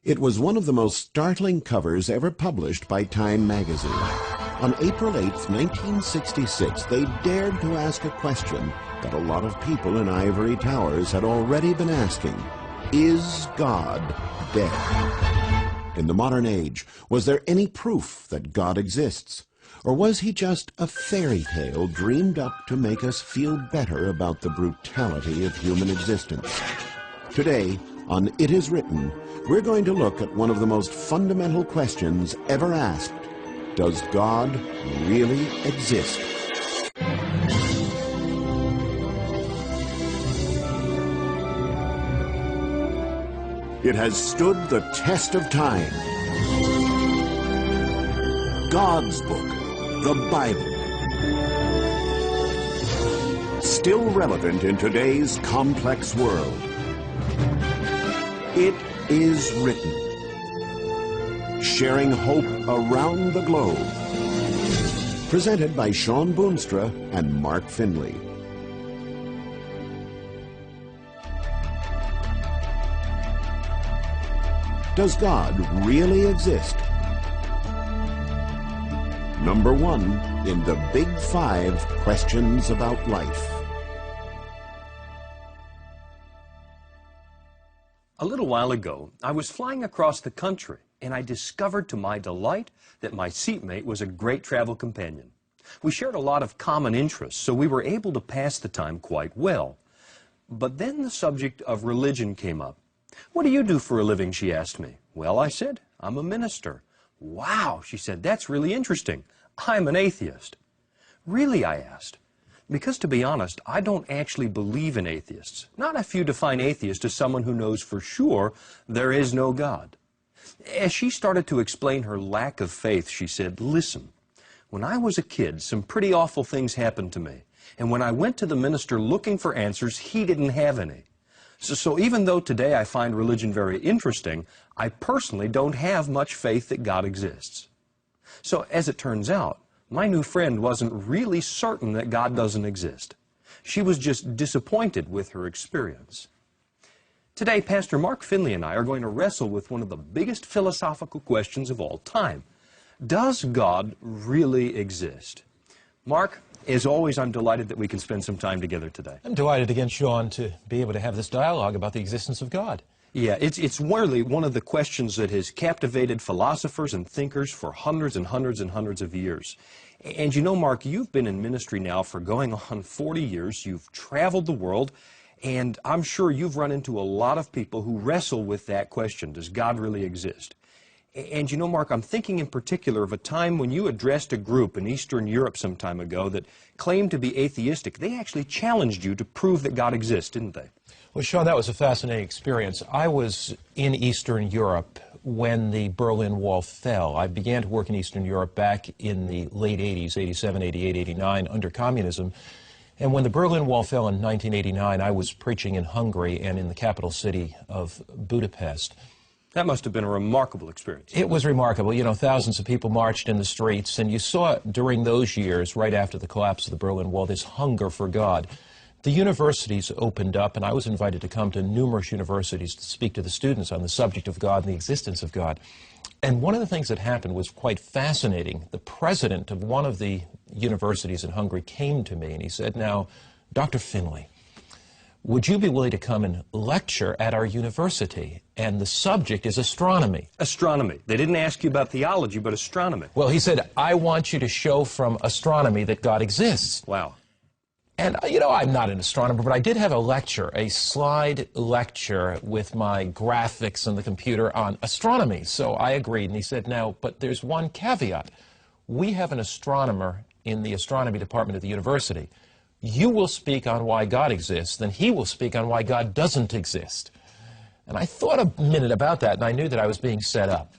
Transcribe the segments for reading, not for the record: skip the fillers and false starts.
It was one of the most startling covers ever published by Time magazine. On April 8, 1966, they dared to ask a question that a lot of people in ivory towers had already been asking. Is God dead? In the modern age, was there any proof that God exists? Or was he just a fairy tale dreamed up to make us feel better about the brutality of human existence? Today, on It Is Written, we're going to look at one of the most fundamental questions ever asked. Does God really exist? It has stood the test of time. God's book, the Bible. Still relevant in today's complex world. It is written. Sharing hope around the globe. Presented by Shawn Boonstra and Mark Finley. Does God really exist? Number 1 in the Big 5 Questions About Life. A little while ago, I was flying across the country, and I discovered to my delight that my seatmate was a great travel companion. We shared a lot of common interests, so we were able to pass the time quite well. But then the subject of religion came up. "What do you do for a living?" she asked me. "Well," I said, "I'm a minister." "Wow," she said, "that's really interesting. I'm an atheist." "Really?" I asked. Because, to be honest, I don't actually believe in atheists. Not if you define atheist as someone who knows for sure there is no God. As she started to explain her lack of faith, she said, "Listen, when I was a kid, some pretty awful things happened to me. And when I went to the minister looking for answers, he didn't have any. So even though today I find religion very interesting, I personally don't have much faith that God exists." So as it turns out, my new friend wasn't really certain that God doesn't exist. She was just disappointed with her experience. Today, Pastor Mark Finley and I are going to wrestle with one of the biggest philosophical questions of all time. Does God really exist? Mark, as always, I'm delighted that we can spend some time together today. I'm delighted again, Shawn, to be able to have this dialogue about the existence of God. Yeah, it's really one of the questions that has captivated philosophers and thinkers for hundreds and hundreds and hundreds of years. And you know, Mark, you've been in ministry now for going on 40 years. You've traveled the world, and I'm sure you've run into a lot of people who wrestle with that question, does God really exist? And you know, Mark, I'm thinking in particular of a time when you addressed a group in Eastern Europe some time ago that claimed to be atheistic. They actually challenged you to prove that God exists, didn't they? Well, Shawn, that was a fascinating experience. I was in Eastern Europe when the Berlin Wall fell. I began to work in Eastern Europe back in the late 80s, 87, 88, 89, under communism. And when the Berlin Wall fell in 1989, I was preaching in Hungary and in the capital city of Budapest. That must have been a remarkable experience. It was remarkable. You know, thousands of people marched in the streets, and you saw during those years, right after the collapse of the Berlin Wall, this hunger for God. The universities opened up, and I was invited to come to numerous universities to speak to the students on the subject of God and the existence of God. And one of the things that happened was quite fascinating. The president of one of the universities in Hungary came to me, and he said, "Now, Dr. Finley, would you be willing to come and lecture at our university? And the subject is astronomy." Astronomy. They didn't ask you about theology, but astronomy. Well, he said, "I want you to show from astronomy that God exists." Wow. And, you know, I'm not an astronomer, but I did have a lecture, a slide lecture with my graphics on the computer on astronomy. So I agreed, and he said, "Now, but there's one caveat. We have an astronomer in the astronomy department at the university. You will speak on why God exists, then he will speak on why God doesn't exist." And I thought a minute about that, and I knew that I was being set up.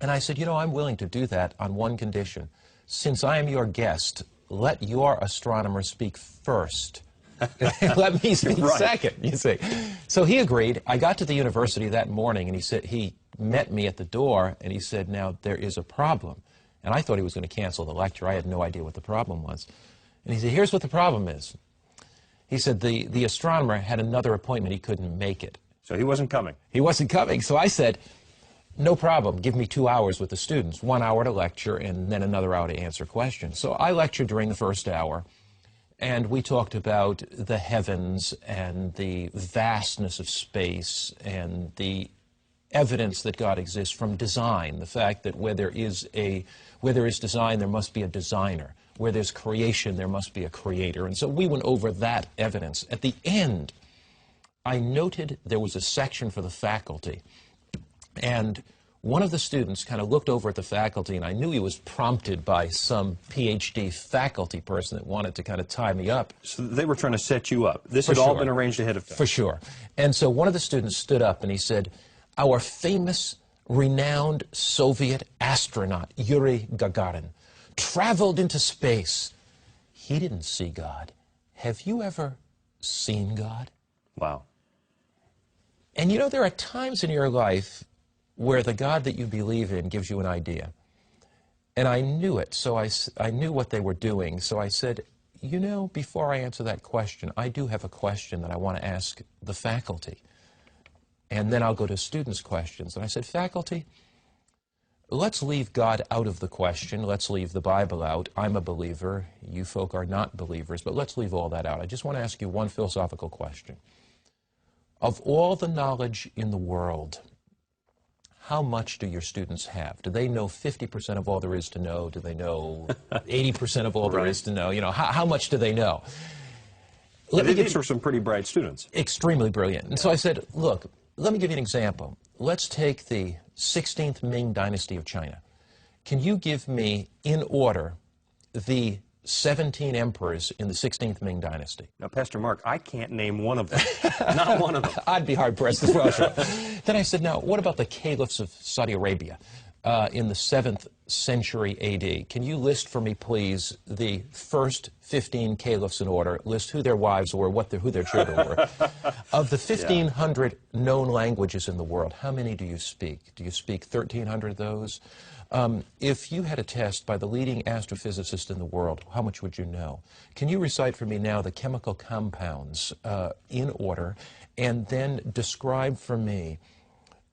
And I said, "You know, I'm willing to do that on one condition. Since I am your guest, let your astronomer speak first. Let me speak second," you see. So he agreed. I got to the university that morning, and he met me at the door, and he said, "Now, there is a problem." And I thought he was going to cancel the lecture. I had no idea what the problem was. And he said, "Here's what the problem is." He said the astronomer had another appointment. He couldn't make it. So he wasn't coming. He wasn't coming. So I said, no problem, give me 2 hours with the students, 1 hour to lecture and then another hour to answer questions. So I lectured during the first hour, and we talked about the heavens and the vastness of space and the evidence that God exists from design, the fact that where there is design, there must be a designer. Where there's creation, there must be a creator. And so we went over that evidence. At the end, I noted there was a section for the faculty. And one of the students kind of looked over at the faculty, and I knew he was prompted by some PhD faculty person that wanted to kind of tie me up. So they were trying to set you up. This had all been arranged ahead of time. For sure. And so one of the students stood up and he said, "Our famous, renowned Soviet astronaut, Yuri Gagarin, traveled into space. He didn't see God. Have you ever seen God?" Wow. And you know, there are times in your life where the God that you believe in gives you an idea. And I knew it, so I knew what they were doing. So I said, you know, before I answer that question, I do have a question that I want to ask the faculty. And then I'll go to students' questions. And I said, faculty, let's leave God out of the question. Let's leave the Bible out. I'm a believer. You folk are not believers. But let's leave all that out. I just want to ask you one philosophical question. Of all the knowledge in the world, how much do your students have? Do they know 50% of all there is to know? Do they know 80% of all there is to know? You know, how much do they know? These were some pretty bright students. Extremely brilliant. And so I said, look, let me give you an example. Let's take the 16th Ming Dynasty of China. Can you give me, in order, the 17 emperors in the 16th Ming Dynasty? Now, Pastor Mark, I can't name one of them. Not one of them. I'd be hard-pressed as well. Sure. Then I said, now, what about the caliphs of Saudi Arabia in the 7th century A.D.? Can you list for me, please, the first 15 caliphs in order, list who their wives were, who their children were. Of the 1,500 known languages in the world, how many do you speak? Do you speak 1,300 of those? If you had a test by the leading astrophysicist in the world, how much would you know? Can you recite for me now the chemical compounds in order, and then describe for me,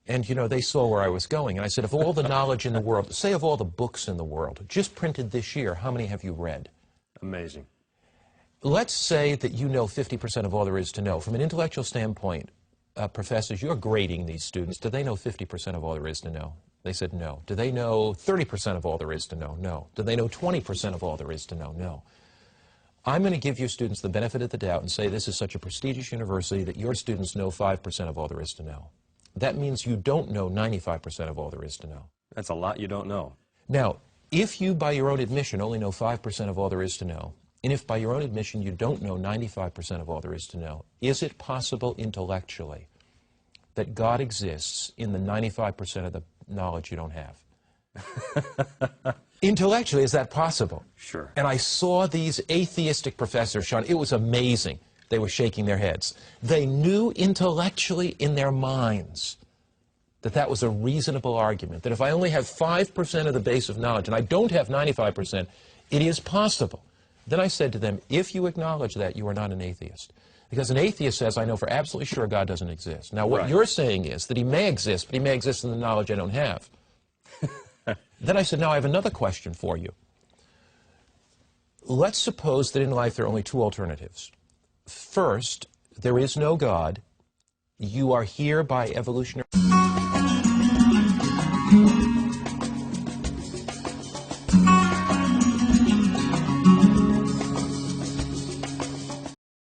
and you know, they saw where I was going, and I said, of all the knowledge in the world, say of all the books in the world, just printed this year, how many have you read? Amazing. Let's say that you know 50% of all there is to know. From an intellectual standpoint, professors, you're grading these students. Do they know 50% of all there is to know? They said no. Do they know 30% of all there is to know? No. Do they know 20% of all there is to know? No. I'm going to give your students the benefit of the doubt and say this is such a prestigious university that your students know 5% of all there is to know. That means you don't know 95% of all there is to know. That's a lot you don't know. Now, if you, by your own admission, only know 5% of all there is to know, and if by your own admission you don't know 95% of all there is to know, is it possible intellectually that God exists in the 95% of the knowledge you don't have? Intellectually, is that possible? Sure. And I saw these atheistic professors, Sean, it was amazing. They were shaking their heads. They knew intellectually in their minds that that was a reasonable argument, that if I only have 5% of the base of knowledge, and I don't have 95%, it is possible. Then I said to them, if you acknowledge that, you are not an atheist. Because an atheist says, I know for absolutely sure God doesn't exist. Now, what you're saying is that he may exist, but he may exist in the knowledge I don't have. Then I said, now I have another question for you. Let's suppose that in life there are only two alternatives. First, there is no God. You are here by evolutionary